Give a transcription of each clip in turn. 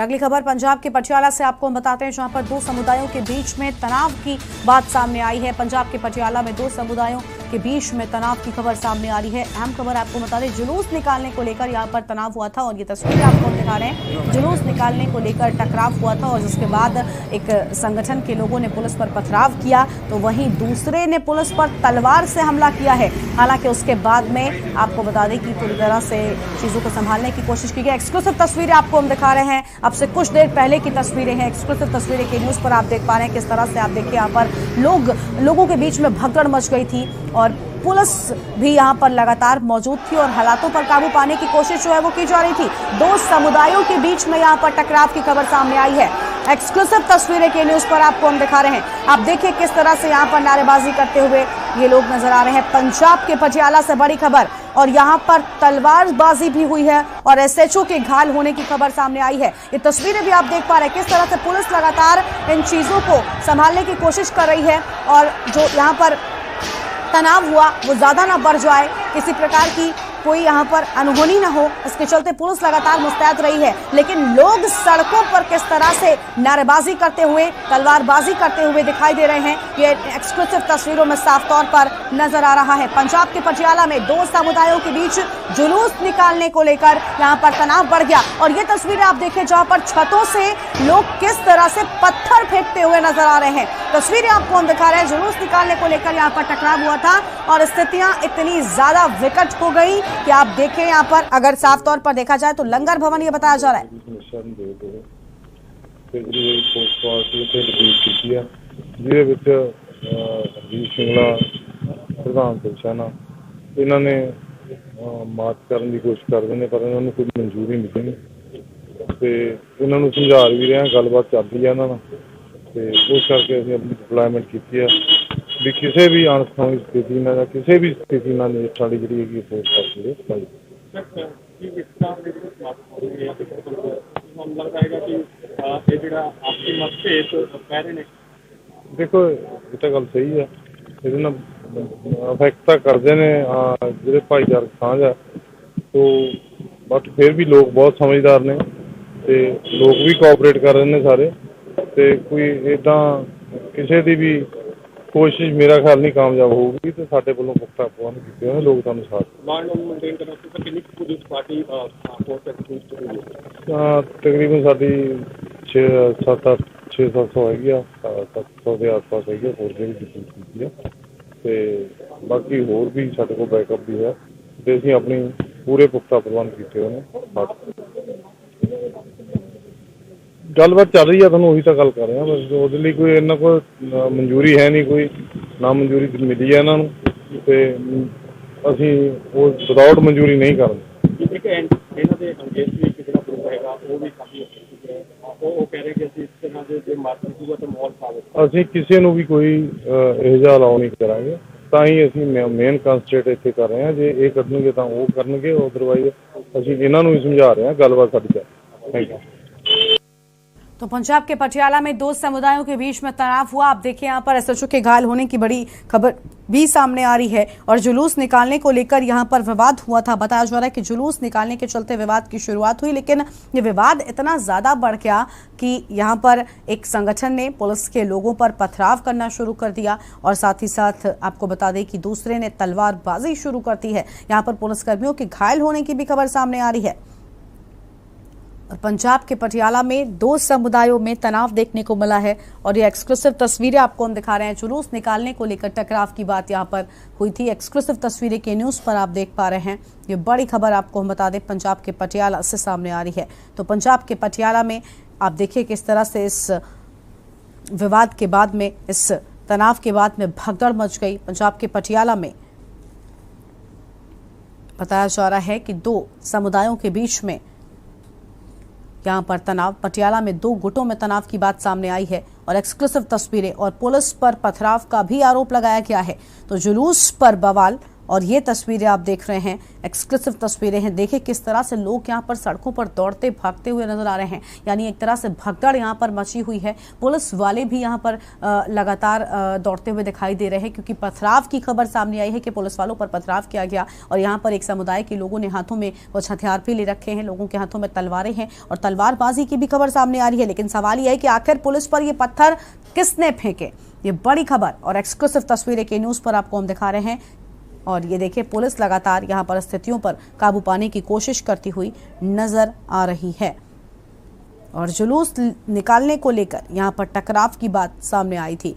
अगली खबर पंजाब के पटियाला से आपको हम बताते हैं, जहां पर दो समुदायों के बीच में तनाव की बात सामने आई है। पंजाब के पटियाला में दो समुदायों के बीच में तनाव की खबर सामने आ रही है। अहम खबर आपको बता दें, जुलूस निकालने को लेकर यहां पर तनाव हुआ था और ये तस्वीरें आपको हम दिखा रहे हैं। जुलूस निकालने को लेकर टकराव हुआ था और जिसके बाद एक संगठन के लोगों ने पुलिस पर पथराव किया, तो वहीं दूसरे ने पुलिस पर तलवार से हमला किया है। हालांकि उसके बाद में आपको बता दें कि पूरी तरह से चीजों को संभालने की कोशिश की गई। एक्सक्लूसिव तस्वीरें आपको हम दिखा रहे हैं, अब से कुछ देर पहले की तस्वीरें हैं। एक्सक्लूसिव तस्वीरें के न्यूज पर आप देख पा रहे हैं किस तरह से, आप देखिए यहाँ पर लोगों के बीच में भगदड़ मच गई थी और पुलिस भी यहाँ पर लगातार मौजूद थी और हालातों पर काबू पाने की कोशिश जो है वो की जा रही थी। दो समुदायों के बीच में यहाँ पर टकराव की खबर सामने आई है। एक्सक्लूसिव तस्वीरें के न्यूज पर आपको हम दिखा रहे हैं। आप देखिए किस तरह से यहाँ पर नारेबाजी करते हुए ये लोग नजर आ रहे हैं। पंजाब के पटियाला से बड़ी खबर, और यहाँ पर तलवारबाजी भी हुई है और एसएचओ के घायल होने की खबर सामने आई है। ये तस्वीरें भी आप देख पा रहे हैं किस तरह से पुलिस लगातार इन चीजों को संभालने की कोशिश कर रही है और जो यहाँ पर तनाव हुआ वो ज्यादा ना बढ़ जाए, किसी प्रकार की कोई यहाँ पर अनहोनी ना हो, इसके चलते पुलिस लगातार मुस्तैद रही है। लेकिन लोग सड़कों पर किस तरह से नारेबाजी करते हुए, तलवारबाजी करते हुए दिखाई दे रहे हैं, ये एक्सक्लूसिव तस्वीरों में साफ तौर पर नजर आ रहा है। पंजाब के पटियाला में दो समुदायों के बीच जुलूस निकालने को लेकर यहाँ पर तनाव बढ़ गया और ये तस्वीरें आप देखें जहाँ पर छतों से लोग किस तरह से पत्थर फेंकते हुए नजर आ रहे हैं। तस्वीरें आपको हम दिखा रहे हैं। जुलूस निकालने को लेकर यहाँ पर टकराव हुआ था और स्थितियां इतनी ज्यादा विकट हो गई कि आप देखें यहाँ पर, अगर साफ तौर पर देखा जाए तो लंगर भवन ये बताया जा रहा है। इन्होंने मात करने की कोशिश कर रहे हैं पर इन्होंने कोई मंजूरी नहीं दी ते इन्होंने समझा भी रहे हैं, गलबात चल रही है इन्होंने ते उस करके असं अपनी डिप्लॉयमेंट की है भी किसी भी अणसुखावी स्थिति में किसी भी स्थिति में साड़ी जी फोर्स करती देखो ये तो गल सही है, ये अफेक्ट तो करते हैं जो भाईचारक सांझ है, तो बट फिर भी लोग बहुत समझदार ने ते लोग भी कोऑपरेट कर रहे हैं सारे, ते कोई इदा किसी की भी कोशिश मेरा ख्याल नहीं कामयाब होगी। तो साढ़े वालों पुख्ता प्रबंध किए हैं, लोग तुहानू साथ तकरीबन साड़ी 600-700 हैगी, 700 के आस पास हैगी फोर्स भी डिप्यूट की है, तो बाकी होर भी साढ़े को बैकअप भी है, तो असीं अपनी पूरे पुख्ता प्रबंध किए हैं। गलबात चल रही है, तुहानू उही तो गल कर रहे हैं, बस उहदे लई कोई इन्ना कोई मंजूरी है नहीं, कोई ना मंजूरी मिली है इन्हों ते असीं वो विदाउट मंजूरी नहीं करते। असीं किसी नूं भी कोई इहो जिहा अलाउ नहीं करांगे, तां ही असीं मेन कंसंट्रेट इत्थे कर रहे हैं। जे ये करनगे तां वो करनगे, अदरवाइज असीं इन्हां नूं ही समझा रहे हैं, गलबात साडी चल। Thank you. तो पंजाब के पटियाला में दो समुदायों के बीच में तनाव हुआ। आप देखिए यहाँ पर एसएचओ के घायल होने की बड़ी खबर भी सामने आ रही है और जुलूस निकालने को लेकर यहाँ पर विवाद हुआ था। बताया जा रहा है कि जुलूस निकालने के चलते विवाद की शुरुआत हुई, लेकिन ये विवाद इतना ज्यादा बढ़ गया कि यहाँ पर एक संगठन ने पुलिस के लोगों पर पथराव करना शुरू कर दिया और साथ ही साथ आपको बता दें कि दूसरे ने तलवारबाजी शुरू कर दी है। यहाँ पर पुलिसकर्मियों के घायल होने की भी खबर सामने आ रही है। और पंजाब के पटियाला में दो समुदायों में तनाव देखने को मिला है और ये एक्सक्लूसिव तस्वीरें आपको हम दिखा रहे हैं। जुलूस निकालने को लेकर टकराव की बात यहां पर हुई थी। एक्सक्लूसिव तस्वीरें के न्यूज पर आप देख पा रहे हैं। ये बड़ी खबर आपको हम बता दें पंजाब के पटियाला से सामने आ रही है। तो पंजाब के पटियाला में आप देखिए किस तरह से इस विवाद के बाद में, इस तनाव के बाद में भगदड़ मच गई। पंजाब के पटियाला में बताया जा रहा है कि दो समुदायों के बीच में यहाँ पर तनाव, पटियाला में दो गुटों में तनाव की बात सामने आई है और एक्सक्लूसिव तस्वीरें और पुलिस पर पथराव का भी आरोप लगाया गया है। तो जुलूस पर बवाल और ये तस्वीरें आप देख रहे हैं, एक्सक्लूसिव तस्वीरें हैं। देखिए किस तरह से लोग यहाँ पर सड़कों पर दौड़ते भागते हुए नजर आ रहे हैं, यानी एक तरह से भगदड़ यहाँ पर मची हुई है। पुलिस वाले भी यहाँ पर लगातार दौड़ते हुए दिखाई दे रहे हैं, क्योंकि पथराव की खबर सामने आई है कि पुलिस वालों पर पथराव किया गया और यहाँ पर एक समुदाय के लोगों ने हाथों में कुछ हथियार भी ले रखे हैं, लोगों के हाथों में तलवारें हैं और तलवारबाजी की भी खबर सामने आ रही है। लेकिन सवाल यह है कि आखिर पुलिस पर ये पत्थर किसने फेंके। ये बड़ी खबर और एक्सक्लूसिव तस्वीरें के न्यूज पर आपको हम दिखा रहे हैं। और ये देखिए पुलिस लगातार यहां पर स्थितियों पर काबू पाने की कोशिश करती हुई नजर आ रही है और जुलूस निकालने को लेकर यहां पर टकराव की बात सामने आई थी।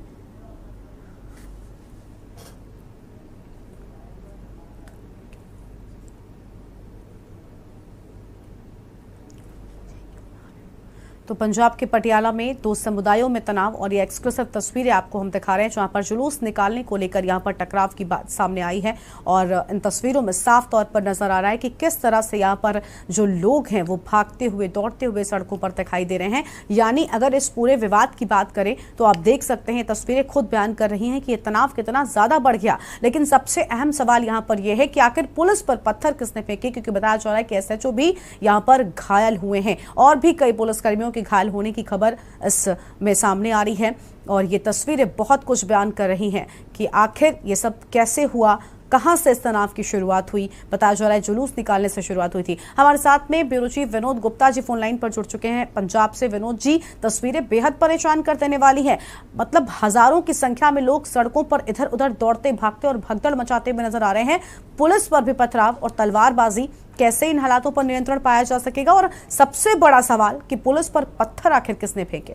तो पंजाब के पटियाला में दो समुदायों में तनाव और ये एक्सक्लूसिव तस्वीरें आपको हम दिखा रहे हैं, जहां पर जुलूस निकालने को लेकर यहां पर टकराव की बात सामने आई है। और इन तस्वीरों में साफ तौर पर नजर आ रहा है कि किस तरह से यहां पर जो लोग हैं वो भागते हुए दौड़ते हुए सड़कों पर दिखाई दे रहे हैं। यानी अगर इस पूरे विवाद की बात करें तो आप देख सकते हैं, तस्वीरें खुद बयान कर रही हैं कि ये तनाव कितना ज्यादा बढ़ गया। लेकिन सबसे अहम सवाल यहाँ पर यह है कि आखिर पुलिस पर पत्थर किसने फेंके, क्योंकि बताया जा रहा है कि एसएचओ भी यहाँ पर घायल हुए हैं और भी कई पुलिसकर्मियों के घायल होने की खबर इसमें सामने आ रही है। और ये तस्वीरें बहुत कुछ बयान कर रही हैं कि आखिर ये सब कैसे हुआ, कहां से इस तनाव की शुरुआत हुई। बताया जा रहा है जुलूस निकालने से शुरुआत हुई थी। हमारे साथ में bureau chief Vinod Gupta ji phone line पर जुड़ चुके हैं पंजाब से। विनोद जी, तस्वीरें बेहद परेशान कर देने वाली हैं। मतलब हजारों की संख्या में लोग सड़कों पर इधर उधर दौड़ते भागते और भगदड़ मचाते हुए नजर आ रहे हैं। पुलिस पर भी पथराव और तलवारबाजी, कैसे इन हालातों पर नियंत्रण पाया जा सकेगा? और सबसे बड़ा सवाल कि पुलिस पर पत्थर आखिर किसने फेंके?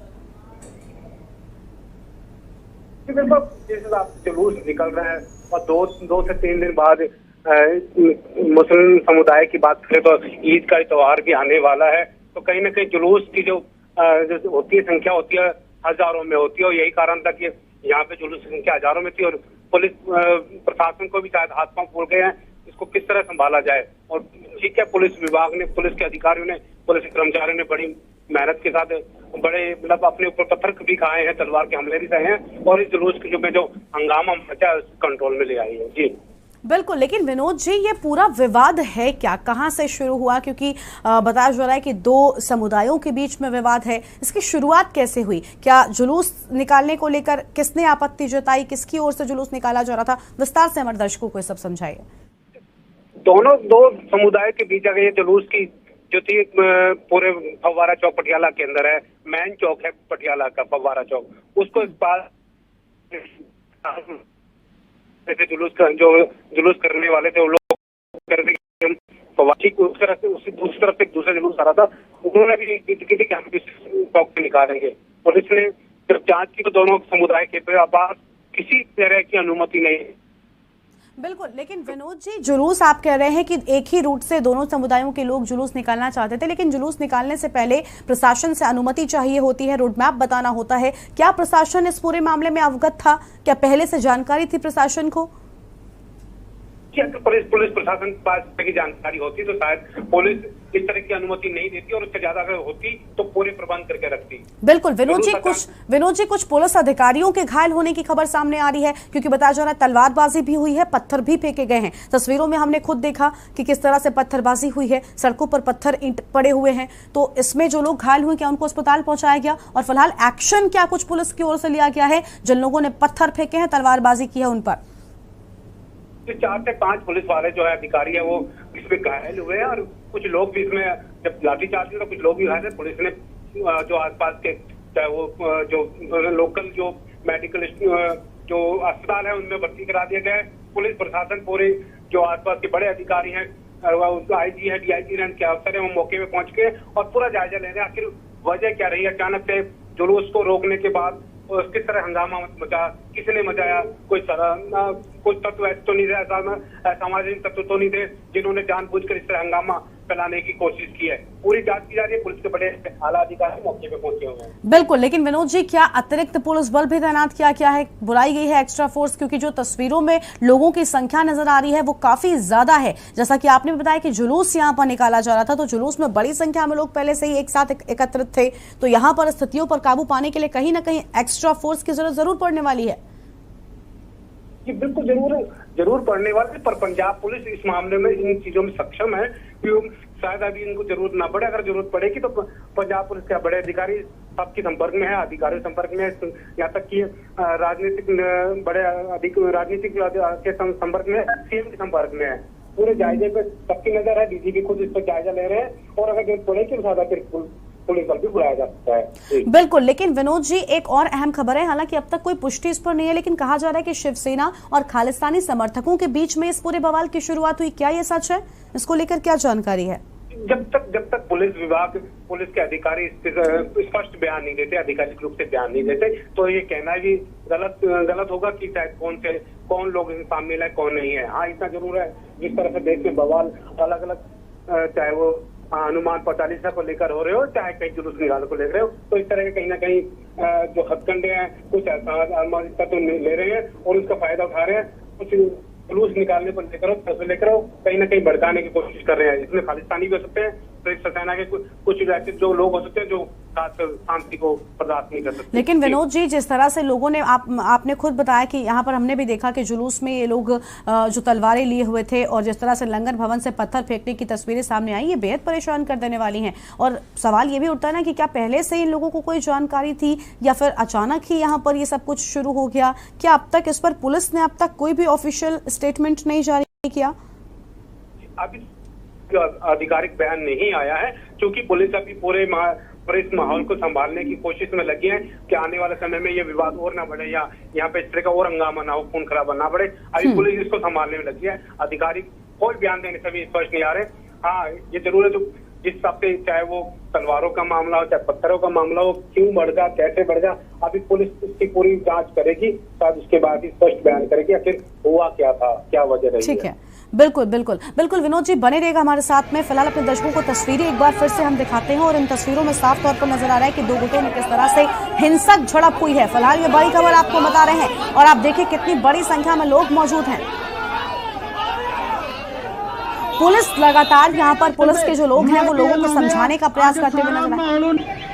जुलूस निकल रहा है और दो से 3 दिन बाद मुस्लिम समुदाय की बात करें तो ईद का त्योहार भी आने वाला है। तो कहीं ना कहीं जुलूस की जो होती है संख्या होती है हजारों में होती है और यही कारण था कि यहाँ पे जुलूस की संख्या हजारों में थी और पुलिस प्रशासन को भी शायद हाथ पांव फूल गए हैं, इसको किस तरह संभाला जाए। और ठीक है, पुलिस विभाग ने, पुलिस के अधिकारियों ने, पुलिस कर्मचारियों ने बड़ी मेहनत के साथ बड़े मतलब अपने ऊपर पत्थर भी खाए हैं, तलवार के हमले भी सहे हैं और इस जुलूस के जो हंगामा मचा है कंट्रोल में ले आई है। जी बिल्कुल, लेकिन विनोद जी ये पूरा विवाद है क्या, कहां से शुरू हुआ? क्योंकि बताया जा रहा है कि दो समुदायों के बीच में विवाद है, इसकी शुरुआत कैसे हुई? क्या जुलूस निकालने को लेकर किसने आपत्ति जताई, किसकी ओर से जुलूस निकाला जा रहा था? विस्तार से हमारे दर्शकों को ये सब समझाइए। दो समुदाय के बीच अगर ये जुलूस की जो थी पूरे फव्वारा चौक पटियाला के अंदर है, मेन चौक है पटियाला का फव्वारा चौक, उसको इस बार ऐसे जुलूस करने वाले थे वो लोग उस तरफ से दूसरी तरफ से दूसरा जुलूस आ रहा था, उन्होंने भी चौक से निकालेंगे। पुलिस ने जब जांच की तो दोनों समुदाय के पास किसी तरह की अनुमति नहीं। बिल्कुल, लेकिन विनोद जी जुलूस आप कह रहे हैं कि एक ही रूट से दोनों समुदायों के लोग जुलूस निकालना चाहते थे, लेकिन जुलूस निकालने से पहले प्रशासन से अनुमति चाहिए होती है, रोड मैप बताना होता है। क्या प्रशासन इस पूरे मामले में अवगत था? क्या पहले से जानकारी थी प्रशासन को? पुलिस प्रशासन के पास की जानकारी होती तो शायद पुलिस इस तरह की अनुमति नहीं देती और उससे ज्यादा अगर होती तो पूरे प्रबंध करके रखती। बिल्कुल विनोद जी कुछ पुलिस अधिकारियों के घायल होने की खबर सामने आ रही है, क्योंकि बताया जा रहा है तलवारबाजी भी हुई है, पत्थर भी फेंके गए हैं। तस्वीरों में हमने खुद देखा कि किस तरह से पत्थरबाजी हुई है, सड़कों पर पत्थर ईंट पड़े हुए हैं। तो इसमें जो लोग घायल हुए, क्या उनको अस्पताल पहुंचाया गया? और फिलहाल एक्शन क्या कुछ पुलिस की ओर से लिया गया है जिन लोगों ने पत्थर फेंके हैं, तलवारबाजी की है उन पर? 4 से 5 पुलिस वाले जो है अधिकारी है वो इसमें घायल हुए हैं और कुछ लोग भी इसमें जब लाठीचार्ज हुआ कुछ लोग भी घायल है। पुलिस ने जो आसपास के चाहे वो जो लोकल जो मेडिकल जो अस्पताल है उनमें भर्ती करा दिया गया है। पुलिस प्रशासन पूरे जो आसपास के बड़े अधिकारी हैं, आईजी है, डीआईजी रेंज के अफसर है, वो मौके पे पहुंच के और पूरा जायजा ले रहे हैं आखिर वजह क्या रही है। अचानक से जुलूस को रोकने के बाद किस तरह हंगामा मचा, किसने मचाया? कोई तत्व ऐसे तो नहीं थे, सामाजिक तत्व तो नहीं थे जिन्होंने जानबूझकर इस तरह हंगामा फैलाने की कोशिश की है। पूरी जांच की जा रही है, पुलिस के बड़े आला अधिकारी मौके पे पहुंचे हुए हैं। बिल्कुल, लेकिन विनोद जी क्या अतिरिक्त पुलिस बल भी तैनात किया क्या है? बुलाई गई है एक्स्ट्रा फोर्स, क्योंकि जो तस्वीरों में लोगों की संख्या नजर आ रही है वो काफी ज्यादा है। जैसा कि आपने बताया कि जुलूस यहाँ पर निकाला जा रहा था, तो जुलूस में बड़ी संख्या में लोग पहले से ही एक साथ एकत्रित थे, तो यहाँ पर स्थितियों पर काबू पाने के लिए कहीं ना कहीं एक्स्ट्रा फोर्स की जरूरत जरूर पड़ने वाली है। कि बिल्कुल जरूर पड़ने वाले, पर पंजाब पुलिस इस मामले में इन चीजों में सक्षम है कि शायद अभी इनको जरूरत ना पड़े। अगर जरूरत पड़ेगी तो पंजाब पुलिस के बड़े अधिकारी सबके संपर्क में है, अधिकारियों संपर्क में है, यहाँ तक कि राजनीतिक के संपर्क में है, सीएम के संपर्क में है। पूरे जायजे पे सबकी नजर है, डीजीपी खुद इस पर जायजा ले रहे हैं और अगर जरूरत पड़ेगी तो ज्यादा फिर पुलिस बल भी बुलाया जा सकता है। बिल्कुल, लेकिन विनोद जी एक और अहम खबर है, हालांकि अब तक कोई पुष्टि इस पर नहीं है, लेकिन कहा जा रहा है कि शिवसेना और खालिस्तानी समर्थकों के बीच में इस पूरे बवाल की शुरुआत हुई। क्या ये सच है? इसको लेकर क्या जानकारी है? जब तक पुलिस के अधिकारी स्पष्ट बयान नहीं देते, आधिकारिक रूप से बयान नहीं देते, तो ये कहना भी गलत होगा कि शायद कौन लोग शामिल है कौन नहीं है। हाँ, इतना जरूर है, जिस तरह से देश में बवाल अलग अलग, चाहे वो हनुमान 45 को लेकर हो रहे हो, चाहे कहीं जुलूस निकालने को ले रहे हो, तो इस तरह के कहीं ना कहीं जो हथकंडे हैं कुछ ऐसा तो ले रहे हैं और उसका फायदा उठा रहे हैं। कुछ जुलूस निकालने पर लेकर कहीं ना कहीं भड़काने की कोशिश कर रहे हैं। इसमें खालिस्तानी भी हो सकते हैं, तो शिवसेना के कुछ ऐसे जो लोग हो सकते हैं जो शांति को बर्दाश्त नहीं कर सकते। लेकिन विनोद जी, जिस तरह से लोगों ने आपने खुद बताया कि यहाँ पर हमने भी देखा कि जुलूस में ये लोग जो तलवारें लिए हुए थे और जिस तरह से लंगर भवन से पत्थर फेंकने की तस्वीरें सामने आई, ये बेहद परेशान कर देने वाली हैं। और सवाल ये भी उठता है ना कि क्या पहले से इन लोगों को कोई जानकारी थी या फिर अचानक ही यहाँ पर ये सब कुछ शुरू हो गया? क्या अब तक इस पर पुलिस ने अब तक कोई भी ऑफिशियल स्टेटमेंट नहीं जारी किया? अभी आधिकारिक बयान नहीं आया है, क्योंकि पुलिस अभी पूरे इस माहौल को संभालने की कोशिश में लगी है कि आने वाले समय में ये विवाद और ना बढ़े या यहाँ पे इस तरह का और हंगामा ना हो, खून खराबा ना बढ़े। अभी पुलिस इसको संभालने में लगी है। आधिकारिक कोई बयान देने से भी स्पष्ट नहीं आ रहे। हाँ, ये जरूर है, जो जिस हिसाब से चाहे वो तलवारों का मामला हो चाहे पत्थरों का मामला हो, क्यों बढ़ गया, कैसे बढ़ गया, अभी पुलिस इसकी पूरी जांच करेगी, शायद उसके बाद ही स्पष्ट बयान करेगी आखिर हुआ क्या था, क्या वजह रही। ठीक है, बिल्कुल बिल्कुल बिल्कुल विनोद जी बने रहेगा हमारे साथ में। फिलहाल अपने दर्शकों को तस्वीरें एक बार फिर से हम दिखाते हैं और इन तस्वीरों में साफ तौर पर नजर आ रहा है कि दो गुटों में किस तरह से हिंसक झड़प हुई है। फिलहाल ये बड़ी खबर आपको बता रहे हैं और आप देखिए कितनी बड़ी संख्या में लोग मौजूद हैं। पुलिस लगातार यहाँ पर पुलिस के जो लोग हैं वो लोगों को समझाने का प्रयास करते हुए नजर आ रहे हैं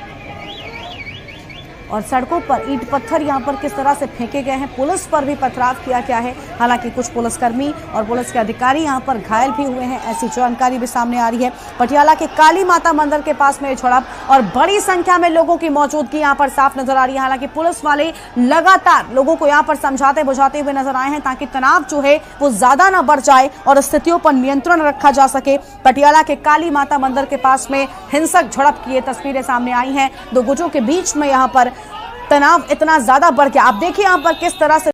और सड़कों पर ईंट पत्थर यहाँ पर किस तरह से फेंके गए हैं। पुलिस पर भी पथराव किया गया है। हालांकि कुछ पुलिसकर्मी और पुलिस के अधिकारी यहाँ पर घायल भी हुए हैं, ऐसी जानकारी भी सामने आ रही है। पटियाला के काली माता मंदिर के पास में झड़प और बड़ी संख्या में लोगों की मौजूदगी यहाँ पर साफ नजर आ रही है। हालांकि पुलिस वाले लगातार लोगों को यहाँ पर समझाते बुझाते हुए नजर आए हैं ताकि तनाव जो है वो ज्यादा न बढ़ जाए और स्थितियों पर नियंत्रण रखा जा सके। पटियाला के काली माता मंदिर के पास में हिंसक झड़प की ये तस्वीरें सामने आई हैं। दो गुटों के बीच में यहाँ पर तनाव इतना ज्यादा बढ़ गया। आप देखिए यहाँ पर किस तरह से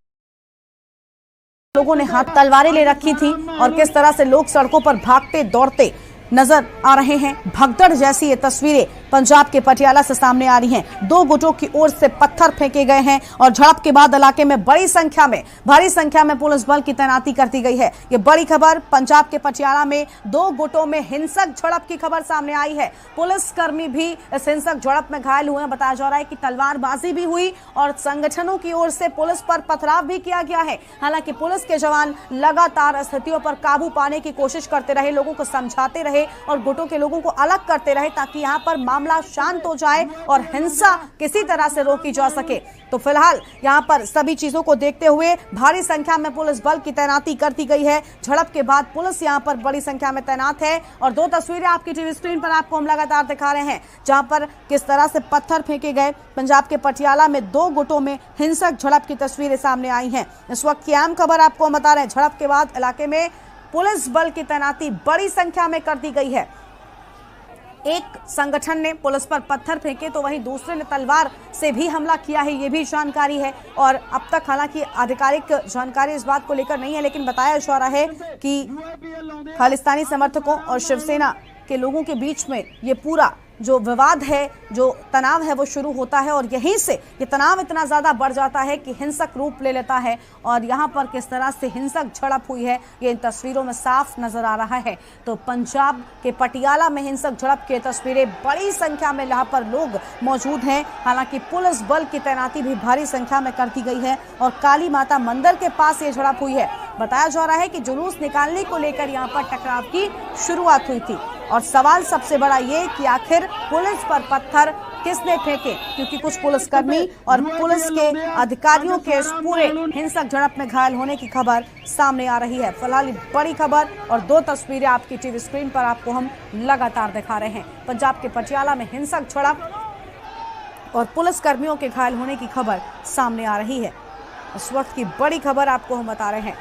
लोगों ने हाथ तलवारें ले रखी थी और किस तरह से लोग सड़कों पर भागते दौड़ते नजर आ रहे हैं। भगदड़ जैसी ये तस्वीरें पंजाब के पटियाला से सामने आ रही हैं। दो गुटों की ओर से पत्थर फेंके गए हैं और झड़प के बाद इलाके में भारी संख्या में पुलिस बल की तैनाती कर दी गई है। ये बड़ी खबर पंजाब के पटियाला में दो गुटों में हिंसक झड़प की खबर सामने आई है। पुलिसकर्मी भी इस हिंसक झड़प में घायल हुए हैं। बताया जा रहा है कि तलवारबाजी भी हुई और संगठनों की ओर से पुलिस पर पथराव भी किया गया है। हालांकि पुलिस के जवान लगातार स्थितियों पर काबू पाने की कोशिश करते रहे, लोगों को समझाते रहे और गुटों के लोगों को अलग करते रहे ताकि यहां पर मामला शांत हो जाए और हिंसा किसी तरह से रोकी जा सके। तो फिलहाल यहां पर सभी चीजों को देखते हुए भारी संख्या में पुलिस बल की तैनाती कर दी गई है। झड़प के बाद पुलिस यहां पर बड़ी संख्या में तैनात है और दो तस्वीरें आपकी टीवी स्क्रीन पर आपको हम लगातार दिखा रहे हैं जहां पर किस तरह से पत्थर फेंके गए। पंजाब के पटियाला में दो गुटों में हिंसक झड़प की तस्वीरें सामने आई हैं। इस वक्त की अहम खबर आपको हम बता रहे हैं, झड़प के बाद इलाके में पुलिस बल की तैनाती बड़ी संख्या में कर दी गई है। एक संगठन ने पुलिस पर पत्थर फेंके तो वहीं दूसरे ने तलवार से भी हमला किया है, ये भी जानकारी है। और अब तक हालांकि आधिकारिक जानकारी इस बात को लेकर नहीं है, लेकिन बताया जा रहा है कि खालिस्तानी समर्थकों और शिवसेना के लोगों के बीच में ये पूरा जो विवाद है, जो तनाव है वो शुरू होता है और यहीं से ये तनाव इतना ज्यादा बढ़ जाता है कि हिंसक रूप ले लेता है। और यहाँ पर किस तरह से हिंसक झड़प हुई है ये इन तस्वीरों में साफ नजर आ रहा है। तो पंजाब के पटियाला में हिंसक झड़प की तस्वीरें, बड़ी संख्या में यहाँ पर लोग मौजूद हैं। हालांकि पुलिस बल की तैनाती भी भारी संख्या में कर दी गई है और काली माता मंदिर के पास ये झड़प हुई है। बताया जा रहा है कि जुलूस निकालने को लेकर यहाँ पर टकराव की शुरुआत हुई थी और सवाल सबसे बड़ा ये कि आखिर पुलिस पर पत्थर किसने फेंके, क्योंकि कुछ पुलिसकर्मी और पुलिस के अधिकारियों के इस पूरे हिंसक झड़प में घायल होने की खबर सामने आ रही है। फिलहाल बड़ी खबर और 2 तस्वीरें आपकी टीवी स्क्रीन पर आपको हम लगातार दिखा रहे हैं। पंजाब के पटियाला में हिंसक झड़प और पुलिसकर्मियों के घायल होने की खबर सामने आ रही है। इस वक्त की बड़ी खबर आपको हम बता रहे हैं,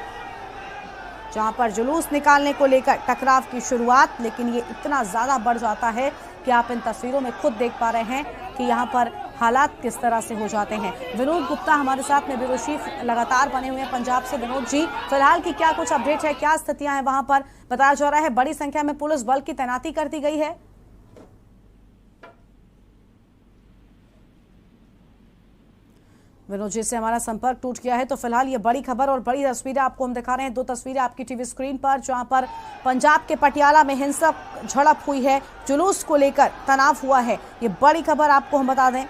जहां पर जुलूस निकालने को लेकर टकराव की शुरुआत, लेकिन ये इतना ज्यादा बढ़ जाता है कि आप इन तस्वीरों में खुद देख पा रहे हैं कि यहाँ पर हालात किस तरह से हो जाते हैं। विनोद गुप्ता हमारे साथ में ब्यूरो चीफ लगातार बने हुए हैं पंजाब से। विनोद जी, फिलहाल की क्या कुछ अपडेट है, क्या स्थितियां हैं वहां पर? बताया जा रहा है बड़ी संख्या में पुलिस बल की तैनाती कर दी गई है। विनोद जी से हमारा संपर्क टूट गया है, तो फिलहाल ये बड़ी खबर और बड़ी तस्वीरें आपको हम दिखा रहे हैं। 2 तस्वीरें आपकी टीवी स्क्रीन पर, जहां पर पंजाब के पटियाला में हिंसक झड़प हुई है, जुलूस को लेकर तनाव हुआ है। ये बड़ी खबर आपको हम बता दें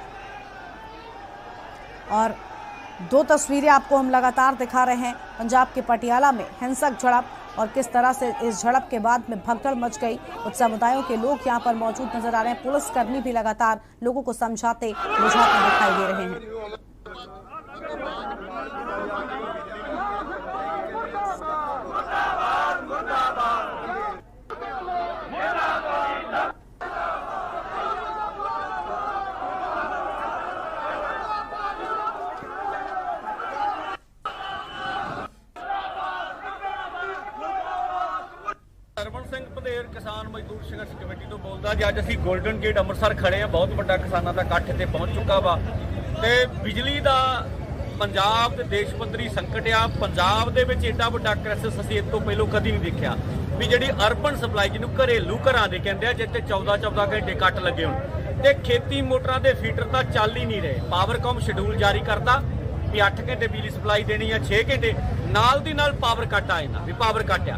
और 2 तस्वीरें आपको हम लगातार दिखा रहे हैं। पंजाब के पटियाला में हिंसक झड़प और किस तरह से इस झड़प के बाद में भगदड़ मच गई। कुछ समुदायों के लोग यहाँ पर मौजूद नजर आ रहे हैं। पुलिसकर्मी भी लगातार लोगों को समझाते बुझाते दिखाई दे रहे हैं। ਸਰਵਣ ਸਿੰਘ ਪੰਧੇਰ ਕਿਸਾਨ ਮਜ਼ਦੂਰ ਸੰਘਰਸ਼ ਕਮੇਟੀ ਤੋਂ ਬੋਲਦਾ ਜੀ। ਅੱਜ ਅਸੀਂ ਗੋਲਡਨ ਗੇਟ ਅੰਮ੍ਰਿਤਸਰ ਖੜੇ ਆ। ਬਹੁਤ ਵੱਡਾ ਕਿਸਾਨਾਂ ਦਾ ਇਕੱਠ ਇੱਥੇ ਪਹੁੰਚ ਚੁੱਕਾ ਵਾ ਤੇ ਬਿਜਲੀ ਦਾ ਪੰਜਾਬ ਤੇ ਦੇਸ਼ ਪੱਧਰੀ ਸੰਕਟ ਆ। ਪੰਜਾਬ ਦੇ ਵਿੱਚ ਏਡਾ ਵੱਡਾ ਕ੍ਰਾਈਸਿਸ ਅਸੀਂ ਇਸ ਤੋਂ ਪਹਿਲਾਂ ਕਦੀ ਨਹੀਂ ਦੇਖਿਆ ਵੀ ਜਿਹੜੀ ਅਰਬਨ ਸਪਲਾਈ ਜਿਹਨੂੰ ਘਰੇਲੂ ਘਰਾਂ ਦੇ ਕਹਿੰਦੇ ਆ, ਜਿੱਥੇ 14 ਘੰਟੇ ਕੱਟ ਲੱਗੇ ਹੋਣ ਤੇ ਖੇਤੀ ਮੋਟਰਾਂ ਦੇ ਫੀਡਰ ਤਾਂ ਚੱਲ ਹੀ ਨਹੀਂ ਰਹੇ। ਪਾਵਰਕਾਮ ਸ਼ਡਿਊਲ ਜਾਰੀ ਕਰਤਾ ਵੀ 8 ਘੰਟੇ ਬਿਜਲੀ ਸਪਲਾਈ ਦੇਣੀ ਆ, 6 ਘੰਟੇ ਨਾਲ ਦੀ ਨਾਲ ਪਾਵਰ ਕੱਟ ਆ ਜਾਂਦਾ ਵੀ ਪਾਵਰ ਕੱਟ ਆ।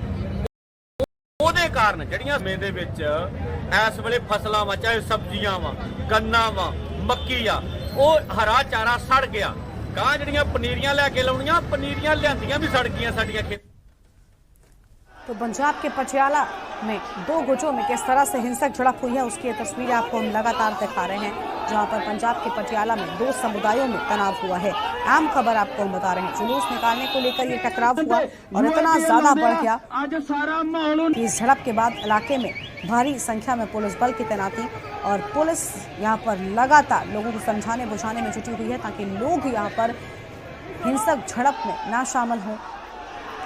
ਉਹਦੇ ਕਾਰਨ ਜਿਹੜੀਆਂ ਸਮੇਂ ਦੇ ਵਿੱਚ ਇਸ ਵੇਲੇ ਫਸਲਾਂ ਵਾ, ਚਾਹੇ ਸਬਜ਼ੀਆਂ ਵਾ, ਗੰਨਾ ਵਾ, ਮੱਕੀ ਆ, ਉਹ ਹਰਾ ਚਾਰਾ ਸੜ ਗਿਆ। ਗਾਂ ਜਿਹੜੀਆਂ ਪਨੀਰੀਆਂ ਲੈ ਕੇ ਲਾਉਣੀਆਂ, ਪਨੀਰੀਆਂ ਲਿਆਂਦੀਆਂ ਵੀ ਸੜ ਗਈਆਂ ਸਾਡੀਆਂ ਖੇਤ। तो पंजाब के पटियाला में 2 गुटों में किस तरह से हिंसक झड़प हुई है, उसकी तस्वीरें आपको हम लगातार दिखा रहे हैं, जहां पर पंजाब के पटियाला में 2 समुदायों में तनाव हुआ है। अहम खबर आपको हम बता रहे हैं, जुलूस निकालने को लेकर ये टकराव हुआ और इतना ज्यादा बढ़ गया कि इस झड़प के बाद इलाके में भारी संख्या में पुलिस बल की तैनाती और पुलिस यहाँ पर लगातार लोगों को समझाने बुझाने में जुटी हुई है, ताकि लोग यहाँ पर हिंसक झड़प में ना शामिल हों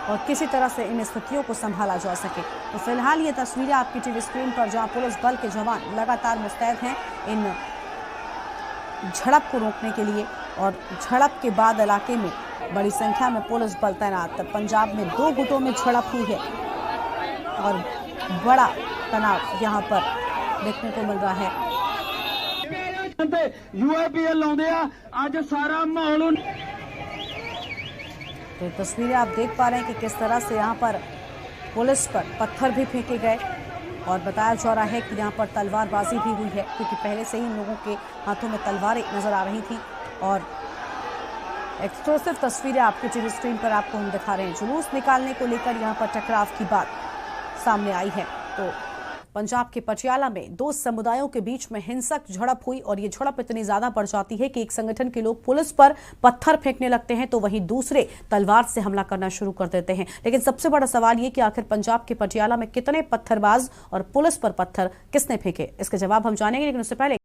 और किसी तरह से इन स्थितियों को संभाला जा सके। तो फिलहाल ये तस्वीरें आपकी टीवी स्क्रीन पर, जहां पुलिस बल के जवान लगातार मुस्तैद हैं इन झड़प को रोकने के लिए और झड़प के बाद इलाके में बड़ी संख्या में पुलिस बल तैनात। पंजाब में 2 गुटों में झड़प हुई है और बड़ा तनाव यहाँ पर देखने को मिल रहा है। UAPL आउंदे आ, अज सारा माहौल। तो तस्वीरें आप देख पा रहे हैं कि किस तरह से यहाँ पर पुलिस पर पत्थर भी फेंके गए और बताया जा रहा है कि यहाँ पर तलवारबाजी भी हुई है, क्योंकि पहले से ही इन लोगों के हाथों में तलवारें नजर आ रही थी। और एक्सक्लूसिव तस्वीरें आपकी टीवी स्क्रीन पर आपको हम दिखा रहे हैं। जुलूस निकालने को लेकर यहाँ पर टकराव की बात सामने आई है। तो पंजाब के पटियाला में 2 समुदायों के बीच में हिंसक झड़प हुई और ये झड़प इतनी ज्यादा बढ़ जाती है कि एक संगठन के लोग पुलिस पर पत्थर फेंकने लगते हैं, तो वहीं दूसरे तलवार से हमला करना शुरू कर देते हैं। लेकिन सबसे बड़ा सवाल ये कि आखिर पंजाब के पटियाला में कितने पत्थरबाज और पुलिस पर पत्थर किसने फेंके, इसके जवाब हम जानेंगे, लेकिन उससे पहले